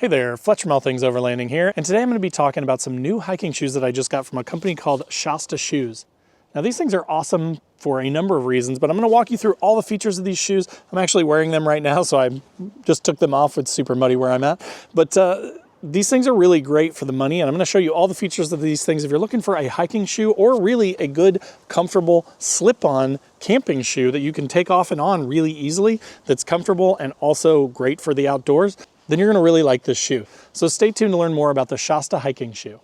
Hey there, Fletcher from All Things Overlanding here, and today I'm going to be talking about some new hiking shoes that I just got from a company called Shasta Shoes. Now these things are awesome for a number of reasons, but I'm going to walk you through all the features of these shoes. I'm actually wearing them right now, so I just took them off. It's super muddy where I'm at, but these things are really great for the money, and I'm going to show you all the features of these things. If you're looking for a hiking shoe or really a good, comfortable, slip-on camping shoe that you can take off and on really easily, that's comfortable and also great for the outdoors, then you're going to really like this shoe. So stay tuned to learn more about the Shasta hiking shoe.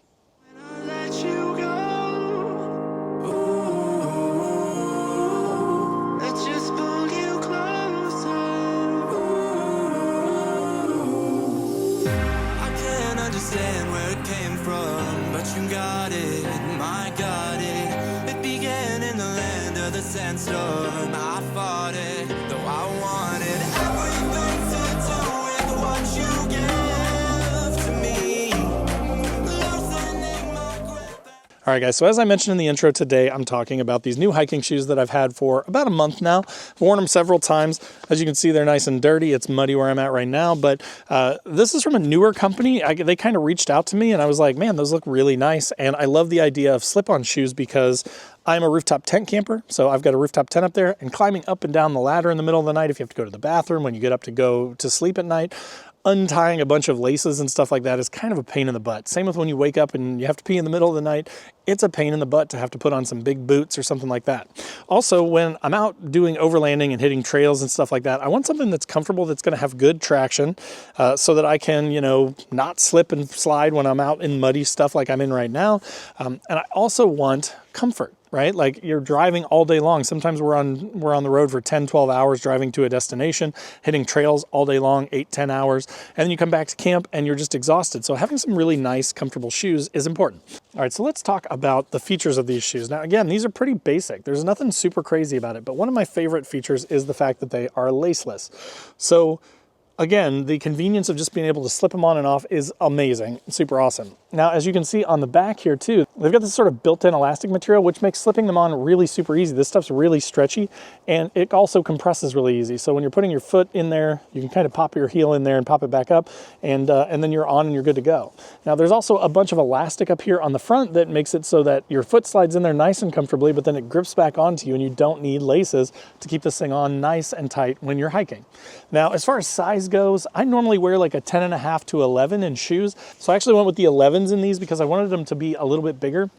Understand where it came from, but you got it, my got it. It began in the land of the sandstorm. I fought it, though I wanted everything to do with what you gave to me. Loosening my grip. All right, guys, so as I mentioned in the intro today, I'm talking about these new hiking shoes that I've had for about a month now. I've worn them several times. As you can see, they're nice and dirty. It's muddy where I'm at right now, but this is from a newer company. They kind of reached out to me, and I was like, man, those look really nice. And I love the idea of slip-on shoes because I'm a rooftop tent camper, so I've got a rooftop tent up there, and climbing up and down the ladder in the middle of the night, if you have to go to the bathroom, when you get up to go to sleep at night, untying a bunch of laces and stuff like that is kind of a pain in the butt. Same with when you wake up and you have to pee in the middle of the night. It's a pain in the butt to have to put on some big boots or something like that. Also, when I'm out doing overlanding and hitting trails and stuff like that, I want something that's comfortable, that's going to have good traction, so that I can, not slip and slide when I'm out in muddy stuff like I'm in right now. And I also want comfort. Right? Like you're driving all day long. Sometimes we're on the road for 10, 12 hours driving to a destination, hitting trails all day long, 8, 10 hours. And then you come back to camp and you're just exhausted. So having some really nice, comfortable shoes is important. All right, so let's talk about the features of these shoes. Now, again, these are pretty basic. There's nothing super crazy about it, but one of my favorite features is the fact that they are laceless. So again, the convenience of just being able to slip them on and off is amazing, super awesome. Now, as you can see on the back here too, they've got this sort of built-in elastic material, which makes slipping them on really super easy. This stuff's really stretchy, and it also compresses really easy. So when you're putting your foot in there, you can kind of pop your heel in there and pop it back up, and then you're on and you're good to go. Now, there's also a bunch of elastic up here on the front that makes it so that your foot slides in there nice and comfortably, but then it grips back onto you, and you don't need laces to keep this thing on nice and tight when you're hiking. Now, as far as size goes, I normally wear like a 10.5 to 11 in shoes. So I actually went with the 11s in these because I wanted them to be a little bit bigger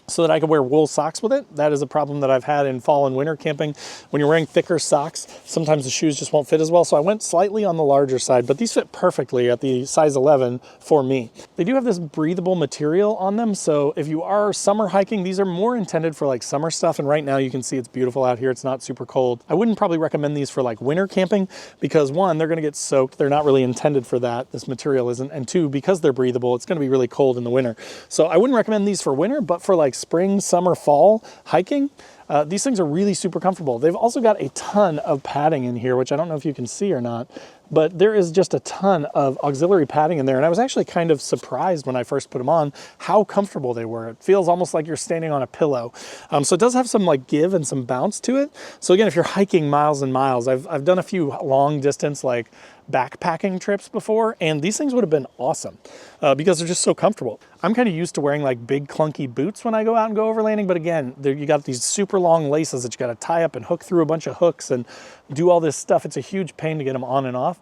so that I could wear wool socks with it. That is a problem that I've had in fall and winter camping. When you're wearing thicker socks, sometimes the shoes just won't fit as well. So I went slightly on the larger side, but these fit perfectly at the size 11 for me. They do have this breathable material on them. So if you are summer hiking, these are more intended for like summer stuff. And right now you can see it's beautiful out here. It's not super cold. I wouldn't probably recommend these for like winter camping because one, they're gonna get soaked. They're not really intended for that. This material isn't. And two, because they're breathable, it's gonna be really cold in the winter. So I wouldn't recommend these for winter, but for like spring, summer, fall hiking, these things are really super comfortable. They've also got a ton of padding in here, which I don't know if you can see or not, but there is just a ton of auxiliary padding in there. And I was actually kind of surprised when I first put them on how comfortable they were. It feels almost like you're standing on a pillow. So it does have some like give and some bounce to it. So again, if you're hiking miles and miles, I've done a few long distance like backpacking trips before, and these things would have been awesome because they're just so comfortable. I'm kind of used to wearing like big clunky boots when I go out and go overlanding, but again, you got these super long laces that you got to tie up and hook through a bunch of hooks and do all this stuff. It's a huge pain to get them on and off,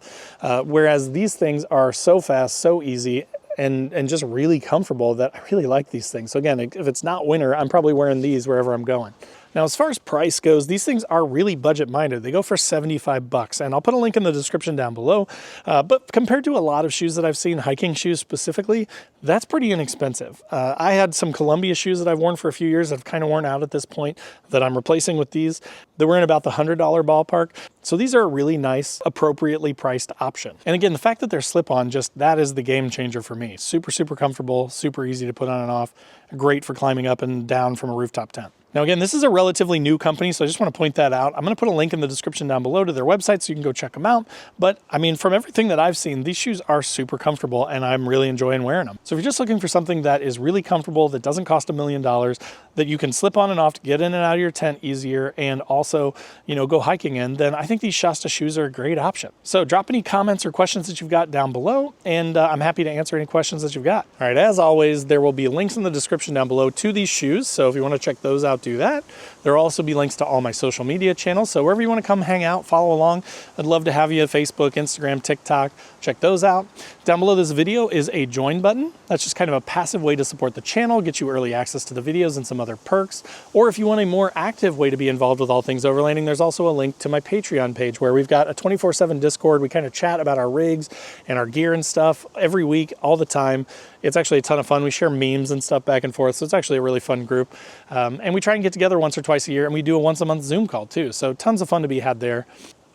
whereas these things are so fast, so easy, and just really comfortable that I really like these things. So again, if it's not winter, I'm probably wearing these wherever I'm going. Now, as far as price goes, these things are really budget-minded. They go for 75 bucks, and I'll put a link in the description down below. But compared to a lot of shoes that I've seen, hiking shoes specifically, that's pretty inexpensive. I had some Columbia shoes that I've worn for a few years that have kind of worn out at this point that I'm replacing with these. They were in about the $100 ballpark. So these are a really nice, appropriately priced option. And again, the fact that they're slip-on, that is the game changer for me. Super, super comfortable, super easy to put on and off. Great for climbing up and down from a rooftop tent. Now again, this is a relatively new company, so I just want to point that out. I'm going to put a link in the description down below to their website so you can go check them out. But I mean, from everything that I've seen, these shoes are super comfortable and I'm really enjoying wearing them. So if you're just looking for something that is really comfortable, that doesn't cost $1 million, that you can slip on and off to get in and out of your tent easier and also, go hiking in, then I think these Shasta shoes are a great option. So drop any comments or questions that you've got down below, and I'm happy to answer any questions that you've got. All right, as always, there will be links in the description down below to these shoes. So if you want to check those out, do that. There will also be links to all my social media channels. So wherever you want to come hang out, follow along, I'd love to have you. Facebook, Instagram, TikTok, check those out. Down below this video is a join button. That's just kind of a passive way to support the channel, get you early access to the videos and some other perks. Or if you want a more active way to be involved with all things overlanding, there's also a link to my Patreon page where we've got a 24/7 Discord. We kind of chat about our rigs and our gear and stuff every week, all the time. It's actually a ton of fun. We share memes and stuff back and forth, so it's actually a really fun group. And we try and get together once or twice a year, and we do a once a month Zoom call too. So tons of fun to be had there.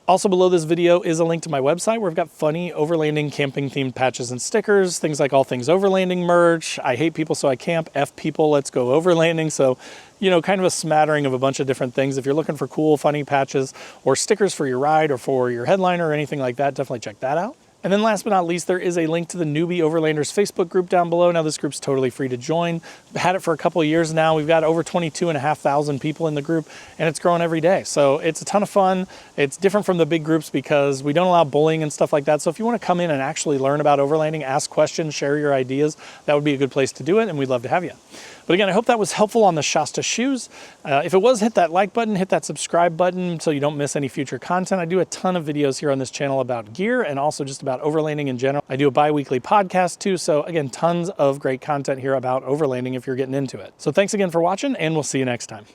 Also below this video is a link to my website where I've got funny overlanding camping themed patches and stickers, things like all things overlanding merch. I hate people, so I camp. F people, let's go overlanding. So, kind of a smattering of a bunch of different things. If you're looking for cool, funny patches or stickers for your ride or for your headliner or anything like that, definitely check that out. And then last but not least, there is a link to the Newbie Overlanders Facebook group down below. Now this group's totally free to join. We've had it for a couple of years now. We've got over 22,500 people in the group and it's growing every day. So it's a ton of fun. It's different from the big groups because we don't allow bullying and stuff like that. So if you want to come in and actually learn about overlanding, ask questions, share your ideas, that would be a good place to do it and we'd love to have you. But again, I hope that was helpful on the Shasta shoes. If it was, hit that like button, hit that subscribe button so you don't miss any future content. I do a ton of videos here on this channel about gear and also just about overlanding in general. I do a bi-weekly podcast too. So again, tons of great content here about overlanding if you're getting into it. So thanks again for watching and we'll see you next time.